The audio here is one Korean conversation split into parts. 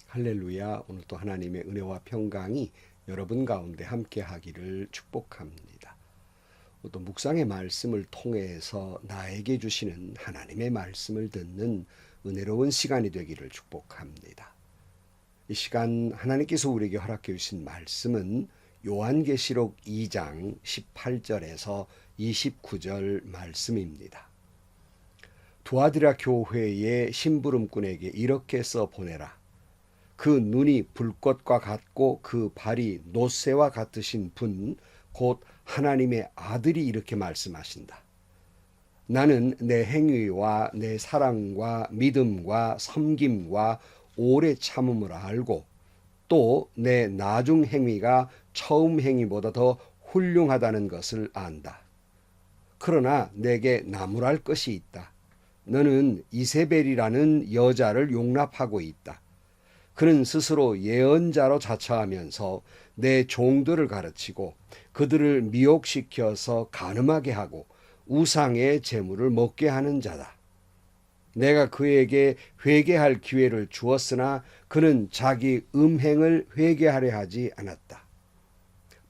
할렐루야. 오늘 또 하나님의 은혜와 평강이 여러분 가운데 함께 하기를 축복합니다. 또 묵상의 말씀을 통해서 나에게 주시는 하나님의 말씀을 듣는 은혜로운 시간이 되기를 축복합니다. 이 시간 하나님께서 우리에게 허락해 주신 말씀은 요한계시록 2장 18절에서 29절 말씀입니다. 두아디라 교회의 심부름꾼에게 이렇게 써 보내라. 그 눈이 불꽃과 같고 그 발이 놋새와 같으신 분, 곧 하나님의 아들이 이렇게 말씀하신다. 나는 내 행위와 내 사랑과 믿음과 섬김과 오래 참음을 알고 또 내 나중 행위가 처음 행위보다 더 훌륭하다는 것을 안다. 그러나 내게 나무랄 것이 있다. 너는 이세벨이라는 여자를 용납하고 있다. 그는 스스로 예언자로 자처하면서 내 종들을 가르치고 그들을 미혹시켜서 간음하게 하고 우상의 재물을 먹게 하는 자다. 내가 그에게 회개할 기회를 주었으나 그는 자기 음행을 회개하려 하지 않았다.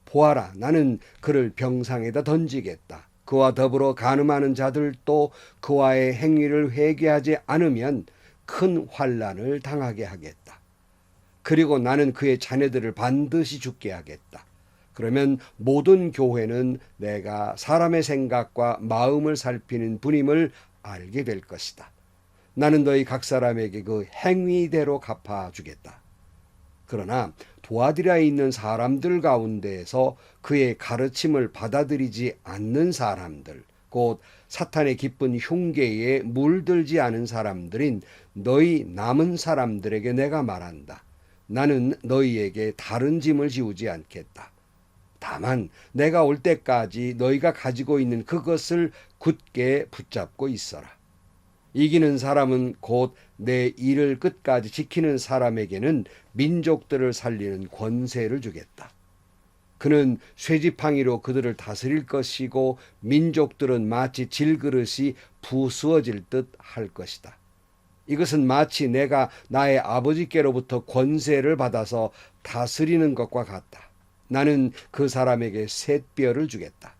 보아라, 나는 그를 병상에다 던지겠다. 그와 더불어 간음하는 자들도 그와의 행위를 회개하지 않으면 큰 환난을 당하게 하겠다. 그리고 나는 그의 자녀들을 반드시 죽게 하겠다. 그러면 모든 교회는 내가 사람의 생각과 마음을 살피는 분임을 알게 될 것이다. 나는 너희 각 사람에게 그 행위대로 갚아주겠다. 그러나 도아디라에 있는 사람들 가운데에서 그의 가르침을 받아들이지 않는 사람들, 곧 사탄의 기쁜 흉계에 물들지 않은 사람들인 너희 남은 사람들에게 내가 말한다. 나는 너희에게 다른 짐을 지우지 않겠다. 다만 내가 올 때까지 너희가 가지고 있는 그것을 굳게 붙잡고 있어라. 이기는 사람은 곧 내 일을 끝까지 지키는 사람에게는 민족들을 살리는 권세를 주겠다. 그는 쇠지팡이로 그들을 다스릴 것이고 민족들은 마치 질그릇이 부수어질 듯 할 것이다. 이것은 마치 내가 나의 아버지께로부터 권세를 받아서 다스리는 것과 같다. 나는 그 사람에게 샛별을 주겠다.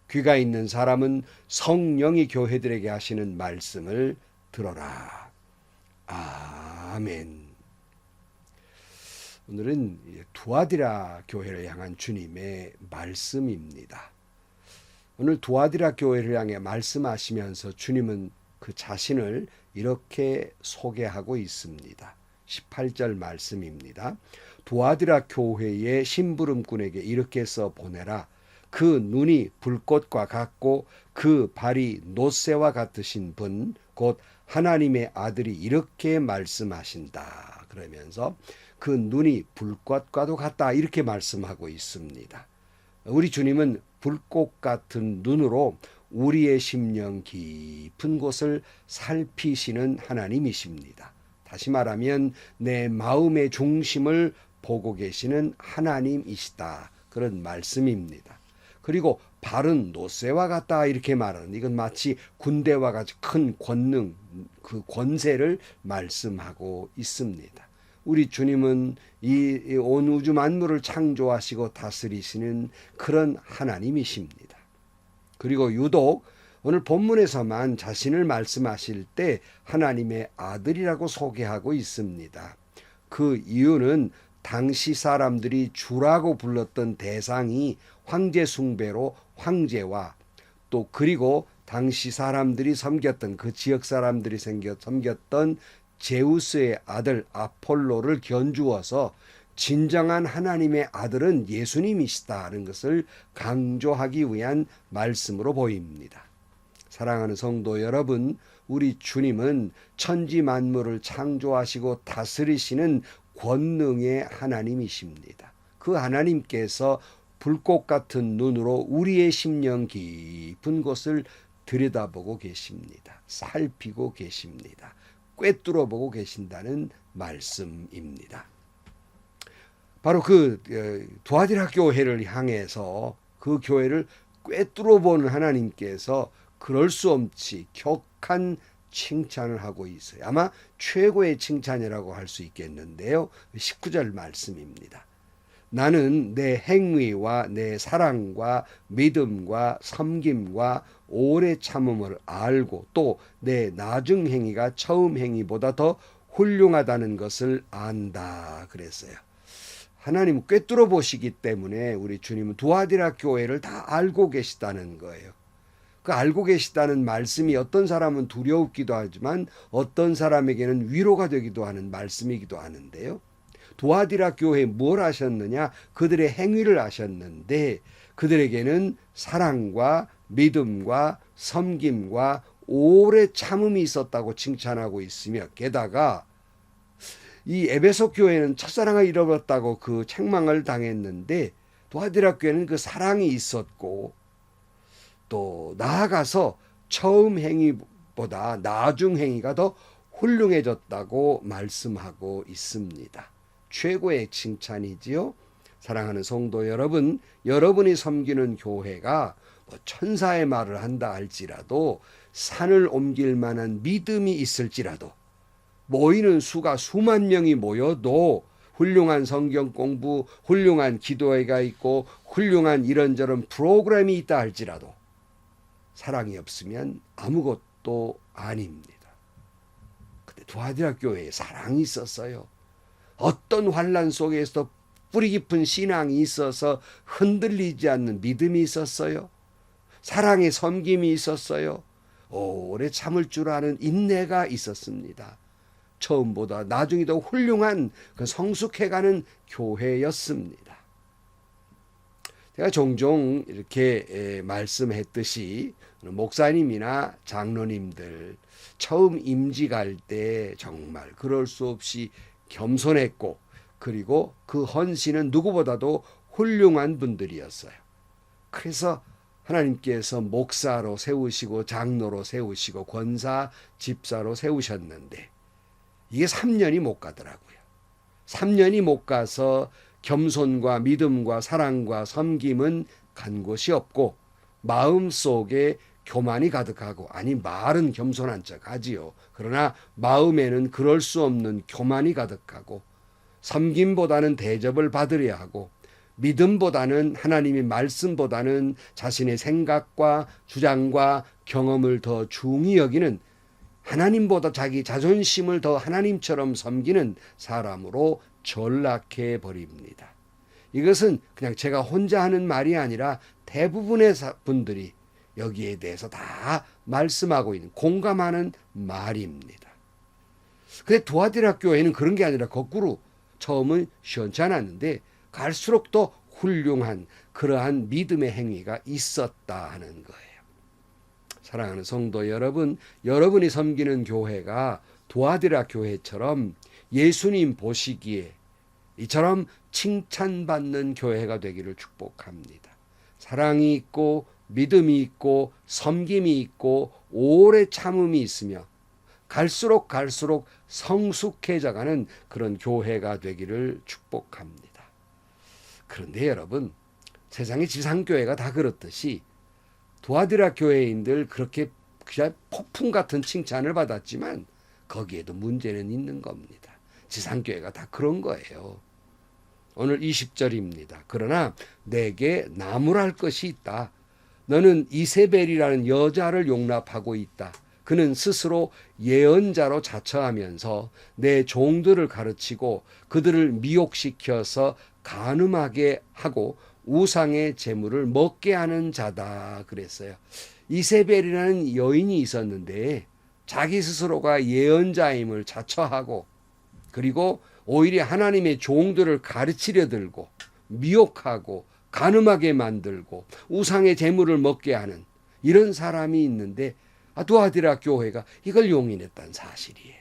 귀가 있는 사람은 성령이 교회들에게 하시는 말씀을 들어라. 아멘. 오늘은 두아디라 교회를 향한 주님의 말씀입니다. 오늘 두아디라 교회를 향해 말씀하시면서 주님은 그 자신을 이렇게 소개하고 있습니다. 18절 말씀입니다. 두아디라 교회의 심부름꾼에게 이렇게 써 보내라. 그 눈이 불꽃과 같고 그 발이 놋새와 같으신 분, 곧 하나님의 아들이 이렇게 말씀하신다. 그러면서 그 눈이 불꽃과도 같다. 이렇게 말씀하고 있습니다. 우리 주님은 불꽃 같은 눈으로 우리의 심령 깊은 곳을 살피시는 하나님이십니다. 다시 말하면 내 마음의 중심을 보고 계시는 하나님이시다. 그런 말씀입니다. 그리고 발은 놋새와 같다 이렇게 말하는, 이건 마치 군대와 같이 큰 권능, 그 권세를 말씀하고 있습니다. 우리 주님은 이 온 우주 만물을 창조하시고 다스리시는 그런 하나님이십니다. 그리고 유독 오늘 본문에서만 자신을 말씀하실 때 하나님의 아들이라고 소개하고 있습니다. 그 이유는 당시 사람들이 주라고 불렀던 대상이 황제 숭배로 황제와 또 그리고 당시 사람들이 섬겼던 그 지역 사람들이 섬겼던 제우스의 아들 아폴로를 견주어서 진정한 하나님의 아들은 예수님이시다는 것을 강조하기 위한 말씀으로 보입니다. 사랑하는 성도 여러분, 우리 주님은 천지 만물을 창조하시고 다스리시는 권능의 하나님이십니다. 그 하나님께서 불꽃 같은 눈으로 우리의 심령 깊은 곳을 들여다보고 계십니다. 살피고 계십니다. 꿰뚫어 보고 계신다는 말씀입니다. 바로 그 두아디라 교회를 향해서 그 교회를 꿰뚫어 보는 하나님께서 그럴 수 없이 격한 칭찬을 하고 있어요. 아마 최고의 칭찬이라고 할 수 있겠는데요. 19절 말씀입니다. 나는 내 행위와 내 사랑과 믿음과 섬김과 오래 참음을 알고 또 내 나중 행위가 처음 행위보다 더 훌륭하다는 것을 안다 그랬어요. 하나님은 꿰뚫어 보시기 때문에 우리 주님은 두아디라 교회를 다 알고 계시다는 거예요. 그 알고 계시다는 말씀이 어떤 사람은 두려우기도 하지만 어떤 사람에게는 위로가 되기도 하는 말씀이기도 하는데요. 두아디라 교회에 뭘 하셨느냐? 그들의 행위를 하셨는데 그들에게는 사랑과 믿음과 섬김과 오래 참음이 있었다고 칭찬하고 있으며 게다가 이 에베소 교회는 첫사랑을 잃어버렸다고 그 책망을 당했는데 두아디라 교회는 그 사랑이 있었고 또 나아가서 처음 행위보다 나중 행위가 더 훌륭해졌다고 말씀하고 있습니다. 최고의 칭찬이지요. 사랑하는 성도 여러분, 여러분이 섬기는 교회가 천사의 말을 한다 할지라도 산을 옮길 만한 믿음이 있을지라도 모이는 수가 수만 명이 모여도 훌륭한 성경 공부, 훌륭한 기도회가 있고 훌륭한 이런저런 프로그램이 있다 할지라도 사랑이 없으면 아무것도 아닙니다. 근데 두아디라 교회에 사랑이 있었어요. 어떤 환난 속에서 뿌리 깊은 신앙이 있어서 흔들리지 않는 믿음이 있었어요. 사랑의 섬김이 있었어요. 오래 참을 줄 아는 인내가 있었습니다. 처음보다 나중에 더 훌륭한 그 성숙해가는 교회였습니다. 제가 종종 이렇게 말씀했듯이 목사님이나 장로님들 처음 임직할 때 정말 그럴 수 없이 겸손했고 그리고 그 헌신은 누구보다도 훌륭한 분들이었어요. 그래서 하나님께서 목사로 세우시고 장로로 세우시고 권사, 집사로 세우셨는데 이게 3년이 못 가더라고요. 3년이 못 가서 겸손과 믿음과 사랑과 섬김은 간 곳이 없고 마음속에 교만이 가득하고 아니 말은 겸손한 척 하지요. 그러나 마음에는 그럴 수 없는 교만이 가득하고 섬김보다는 대접을 받으려 하고 믿음보다는 하나님의 말씀보다는 자신의 생각과 주장과 경험을 더 중히 여기는 하나님보다 자기 자존심을 더 하나님처럼 섬기는 사람으로 전락해 버립니다. 이것은 그냥 제가 혼자 하는 말이 아니라 대부분의 분들이 여기에 대해서 다 말씀하고 있는 공감하는 말입니다. 근데 두아디라 교회는 그런 게 아니라 거꾸로 처음은 시원치 않았는데 갈수록 더 훌륭한 그러한 믿음의 행위가 있었다 하는 거예요. 사랑하는 성도 여러분, 여러분이 섬기는 교회가 두아디라 교회처럼 예수님 보시기에 이처럼 칭찬받는 교회가 되기를 축복합니다. 사랑이 있고 믿음이 있고 섬김이 있고 오래 참음이 있으며 갈수록 성숙해져가는 그런 교회가 되기를 축복합니다. 그런데 여러분, 세상의 지상교회가 다 그렇듯이 두아디라 교회인들 그렇게 그냥 폭풍 같은 칭찬을 받았지만 거기에도 문제는 있는 겁니다. 지상교회가 다 그런 거예요. 오늘 20절입니다. 그러나 내게 나무랄 것이 있다. 너는 이세벨이라는 여자를 용납하고 있다. 그는 스스로 예언자로 자처하면서 내 종들을 가르치고 그들을 미혹시켜서 간음하게 하고 우상의 재물을 먹게 하는 자다 그랬어요. 이세벨이라는 여인이 있었는데 자기 스스로가 예언자임을 자처하고 그리고 오히려 하나님의 종들을 가르치려 들고 미혹하고 간음하게 만들고 우상의 재물을 먹게 하는 이런 사람이 있는데 두아디라 교회가 이걸 용인했다는 사실이에요.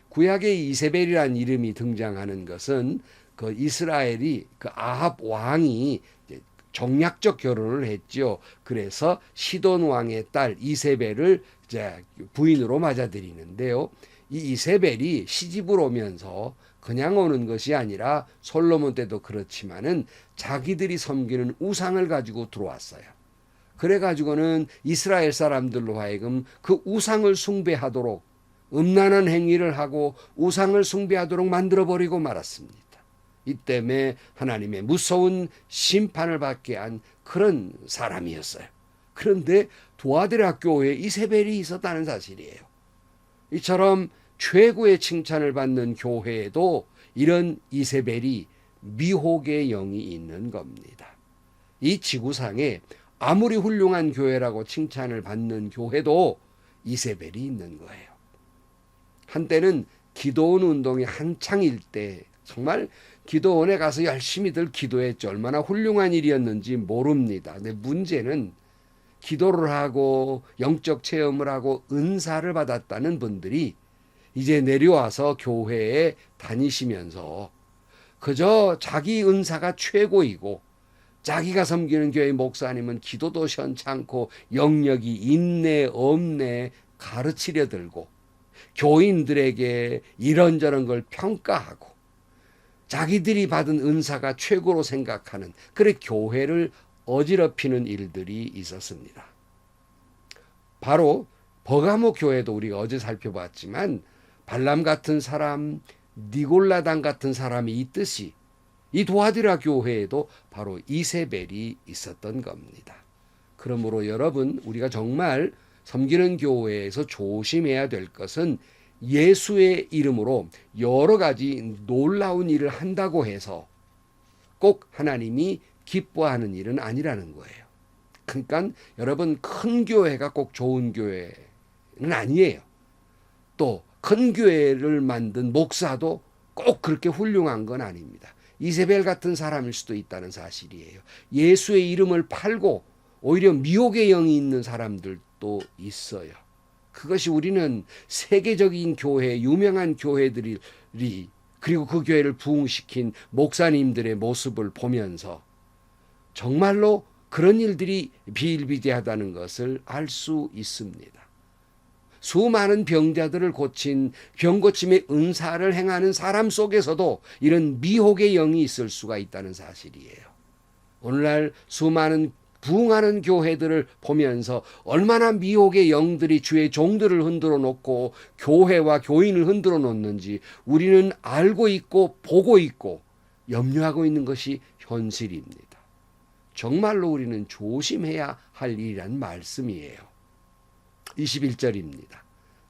구약에 이세벨이라는 이름이 등장하는 것은 그 이스라엘이 그 아합 왕이 정략적 결혼을 했죠. 그래서 시돈 왕의 딸 이세벨을 이제 부인으로 맞아들이는데요. 이 이세벨이 시집을 오면서 그냥 오는 것이 아니라 솔로몬 때도 그렇지만은 자기들이 섬기는 우상을 가지고 들어왔어요. 그래가지고는 이스라엘 사람들로 하여금 그 우상을 숭배하도록 음란한 행위를 하고 우상을 숭배하도록 만들어버리고 말았습니다. 이 때문에 하나님의 무서운 심판을 받게 한 그런 사람이었어요. 그런데 도아디라 교회에 이세벨이 있었다는 사실이에요. 이처럼 최고의 칭찬을 받는 교회에도 이런 이세벨이 미혹의 영이 있는 겁니다. 이 지구상에 아무리 훌륭한 교회라고 칭찬을 받는 교회도 이세벨이 있는 거예요. 한때는 기도원 운동이 한창일 때 정말 기도원에 가서 열심히들 기도했죠. 얼마나 훌륭한 일이었는지 모릅니다. 근데 문제는 기도를 하고 영적 체험을 하고 은사를 받았다는 분들이 이제 내려와서 교회에 다니시면서 그저 자기 은사가 최고이고 자기가 섬기는 교회 목사님은 기도도 시원찮고 영역이 있네 없네 가르치려 들고 교인들에게 이런저런 걸 평가하고 자기들이 받은 은사가 최고로 생각하는 그래 교회를 어지럽히는 일들이 있었습니다. 바로 버가모 교회도 우리가 어제 살펴봤지만 발람 같은 사람, 니골라당 같은 사람이 있듯이 이 도아디라 교회에도 바로 이세벨이 있었던 겁니다. 그러므로 여러분 우리가 정말 섬기는 교회에서 조심해야 될 것은 예수의 이름으로 여러 가지 놀라운 일을 한다고 해서 꼭 하나님이 기뻐하는 일은 아니라는 거예요. 그러니까 여러분 큰 교회가 꼭 좋은 교회는 아니에요. 또 큰 교회를 만든 목사도 꼭 그렇게 훌륭한 건 아닙니다. 이세벨 같은 사람일 수도 있다는 사실이에요. 예수의 이름을 팔고 오히려 미혹의 영이 있는 사람들도 있어요. 그것이 우리는 세계적인 교회, 유명한 교회들이 그리고 그 교회를 부흥시킨 목사님들의 모습을 보면서 정말로 그런 일들이 비일비재하다는 것을 알 수 있습니다. 수많은 병자들을 고친 병고침의 은사를 행하는 사람 속에서도 이런 미혹의 영이 있을 수가 있다는 사실이에요. 오늘날 수많은 부흥하는 교회들을 보면서 얼마나 미혹의 영들이 주의 종들을 흔들어 놓고 교회와 교인을 흔들어 놓는지 우리는 알고 있고 보고 있고 염려하고 있는 것이 현실입니다. 정말로 우리는 조심해야 할 일이란 말씀이에요. 21절입니다.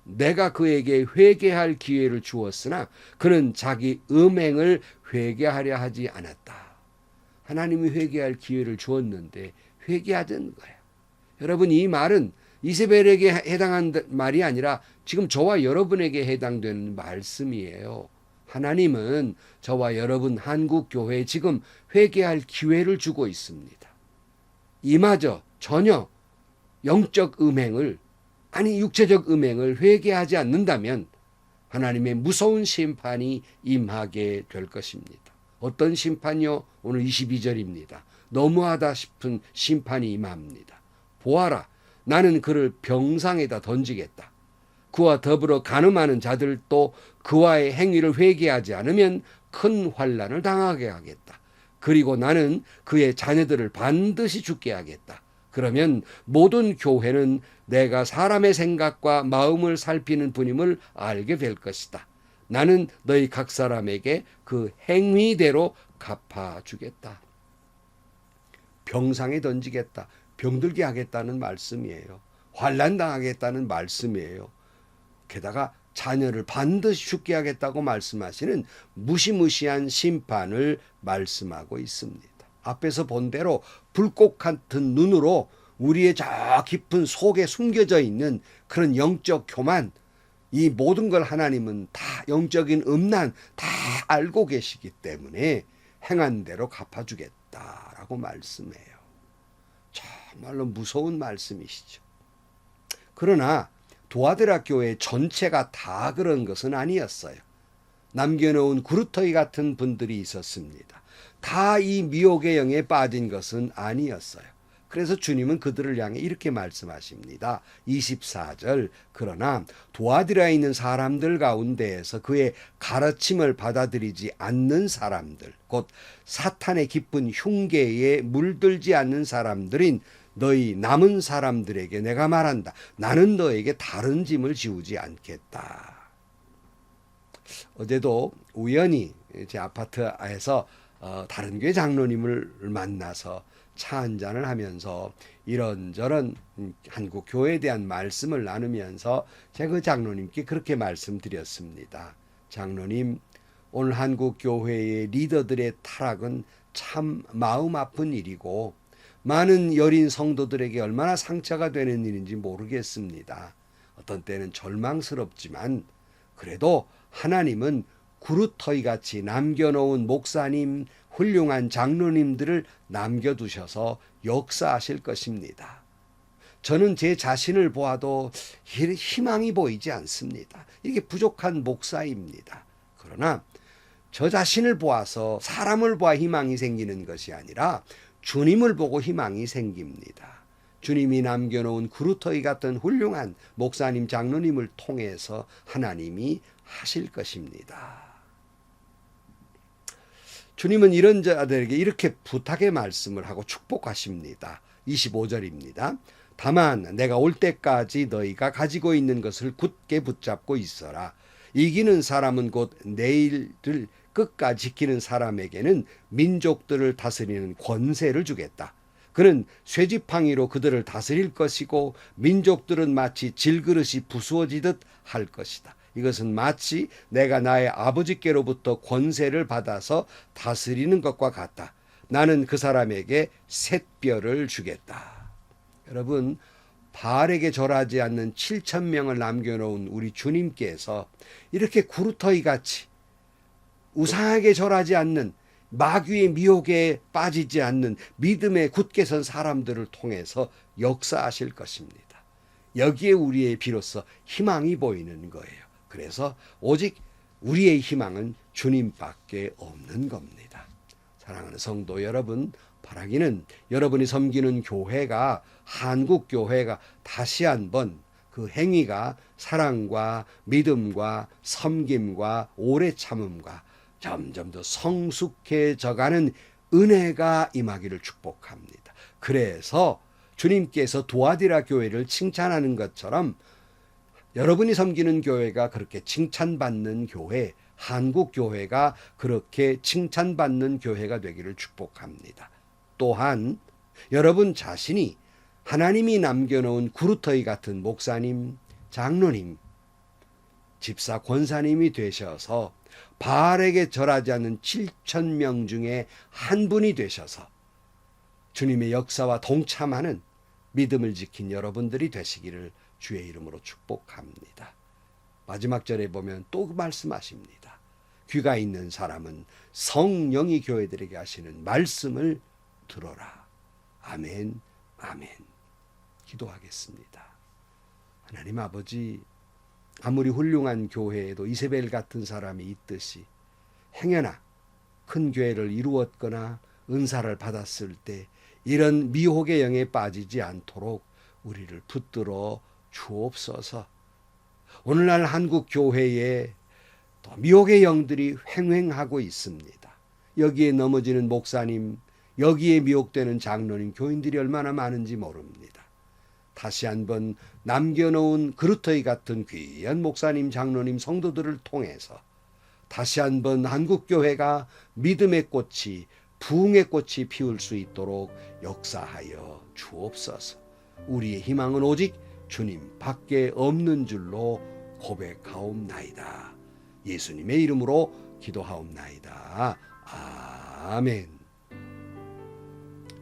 내가 그에게 회개할 기회를 주었으나 그는 자기 음행을 회개하려 하지 않았다. 하나님이 회개할 기회를 주었는데 회개하던 거예요. 여러분 이 말은 이세벨에게 해당한 말이 아니라 지금 저와 여러분에게 해당되는 말씀이에요. 하나님은 저와 여러분 한국교회에 지금 회개할 기회를 주고 있습니다. 이마저 전혀 영적 음행을 아니 육체적 음행을 회개하지 않는다면 하나님의 무서운 심판이 임하게 될 것입니다. 어떤 심판이요? 오늘 22절입니다. 너무하다 싶은 심판이 임합니다. 보아라, 나는 그를 병상에다 던지겠다. 그와 더불어 간음하는 자들도 그와의 행위를 회개하지 않으면 큰 환난을 당하게 하겠다. 그리고 나는 그의 자녀들을 반드시 죽게 하겠다. 그러면 모든 교회는 내가 사람의 생각과 마음을 살피는 분임을 알게 될 것이다. 나는 너희 각 사람에게 그 행위대로 갚아주겠다. 병상에 던지겠다. 병들게 하겠다는 말씀이에요. 환난당하겠다는 말씀이에요. 게다가 자녀를 반드시 죽게 하겠다고 말씀하시는 무시무시한 심판을 말씀하고 있습니다. 앞에서 본 대로 불꽃 같은 눈으로 우리의 저 깊은 속에 숨겨져 있는 그런 영적 교만, 이 모든 걸 하나님은 다 영적인 음란 다 알고 계시기 때문에 행한 대로 갚아주겠다라고 말씀해요. 정말로 무서운 말씀이시죠. 그러나 도아디라 교회 전체가 다 그런 것은 아니었어요. 남겨놓은 구루터기 같은 분들이 있었습니다. 다 이 미혹의 영에 빠진 것은 아니었어요. 그래서 주님은 그들을 향해 이렇게 말씀하십니다. 24절 그러나 도아디라에 있는 사람들 가운데에서 그의 가르침을 받아들이지 않는 사람들 곧 사탄의 깊은 흉계에 물들지 않는 사람들인 너희 남은 사람들에게 내가 말한다. 나는 너에게 다른 짐을 지우지 않겠다. 어제도 우연히 제 아파트에서 다른 교회 장로님을 만나서 차 한잔을 하면서 이런저런 한국 교회에 대한 말씀을 나누면서 제가 그 장로님께 그렇게 말씀드렸습니다. 장로님, 오늘 한국 교회의 리더들의 타락은 참 마음 아픈 일이고 많은 여린 성도들에게 얼마나 상처가 되는 일인지 모르겠습니다. 어떤 때는 절망스럽지만 그래도 하나님은 구루터기같이 남겨놓은 목사님, 훌륭한 장로님들을 남겨두셔서 역사하실 것입니다. 저는 제 자신을 보아도 희망이 보이지 않습니다. 이게 부족한 목사입니다. 그러나 저 자신을 보아서 사람을 보아 희망이 생기는 것이 아니라 주님을 보고 희망이 생깁니다. 주님이 남겨놓은 구루터기 같은 훌륭한 목사님, 장로님을 통해서 하나님이 하실 것입니다. 주님은 이런 자들에게 이렇게 부탁의 말씀을 하고 축복하십니다. 25절입니다. 다만 내가 올 때까지 너희가 가지고 있는 것을 굳게 붙잡고 있어라. 이기는 사람은 곧 내일을 끝까지 지키는 사람에게는 민족들을 다스리는 권세를 주겠다. 그는 쇠지팡이로 그들을 다스릴 것이고 민족들은 마치 질그릇이 부수어지듯 할 것이다. 이것은 마치 내가 나의 아버지께로부터 권세를 받아서 다스리는 것과 같다. 나는 그 사람에게 샛별을 주겠다. 여러분, 바알에게 절하지 않는 7천 명을 남겨놓은 우리 주님께서 이렇게 구루터기같이 우상에게 절하지 않는, 마귀의 미혹에 빠지지 않는 믿음에 굳게 선 사람들을 통해서 역사하실 것입니다. 여기에 우리의 비로소 희망이 보이는 거예요. 그래서 오직 우리의 희망은 주님밖에 없는 겁니다. 사랑하는 성도 여러분, 바라기는 여러분이 섬기는 교회가, 한국 교회가 다시 한번 그 행위가 사랑과 믿음과 섬김과 오래 참음과 점점 더 성숙해져가는 은혜가 임하기를 축복합니다. 그래서 주님께서 두아디라 교회를 칭찬하는 것처럼 여러분이 섬기는 교회가 그렇게 칭찬받는 교회, 한국 교회가 그렇게 칭찬받는 교회가 되기를 축복합니다. 또한 여러분 자신이 하나님이 남겨놓은 구루터기 같은 목사님, 장로님, 집사, 권사님이 되셔서 바알에게 절하지 않는 7천 명 중에 한 분이 되셔서 주님의 역사와 동참하는 믿음을 지킨 여러분들이 되시기를 주의 이름으로 축복합니다. 마지막 절에 보면 또 말씀하십니다. 귀가 있는 사람은 성령이 교회들에게 하시는 말씀을 들어라. 아멘, 아멘. 기도하겠습니다. 하나님 아버지, 아무리 훌륭한 교회에도 이세벨 같은 사람이 있듯이 행여나 큰 교회를 이루었거나 은사를 받았을 때 이런 미혹의 영에 빠지지 않도록 우리를 붙들어 주옵소서. 오늘날 한국 교회에 또 미혹의 영들이 횡행하고 있습니다. 여기에 넘어지는 목사님, 여기에 미혹되는 장로님, 교인들이 얼마나 많은지 모릅니다. 다시 한번 남겨놓은 그루터기 같은 귀한 목사님, 장로님, 성도들을 통해서 다시 한번 한국교회가 믿음의 꽃이, 부흥의 꽃이 피울 수 있도록 역사하여 주옵소서. 우리의 희망은 오직 주님 밖에 없는 줄로 고백하옵나이다. 예수님의 이름으로 기도하옵나이다. 아멘.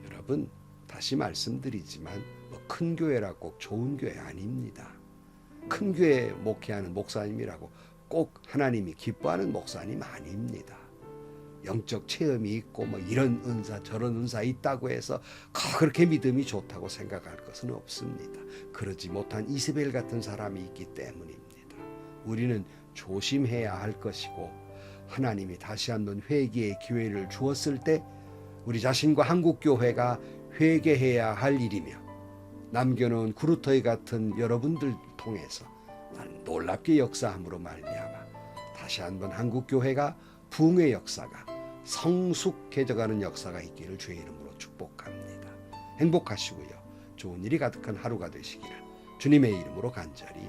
여러분, 다시 말씀드리지만 큰 교회라 꼭 좋은 교회 아닙니다. 큰 교회 목회하는 목사님이라고 꼭 하나님이 기뻐하는 목사님 아닙니다. 영적 체험이 있고 이런 은사 저런 은사 있다고 해서 그렇게 믿음이 좋다고 생각할 것은 없습니다. 그러지 못한 이세벨 같은 사람이 있기 때문입니다. 우리는 조심해야 할 것이고 하나님이 다시 한번 회개의 기회를 주었을 때 우리 자신과 한국교회가 회개해야 할 일이며 남겨놓은 구루터기 같은 여러분들 통해서 놀랍게 역사함으로 말미암아 다시 한번 한국교회가 부흥의 역사가 성숙해져가는 역사가 있기를 주의 이름으로 축복합니다. 행복하시고요. 좋은 일이 가득한 하루가 되시기를 주님의 이름으로 간절히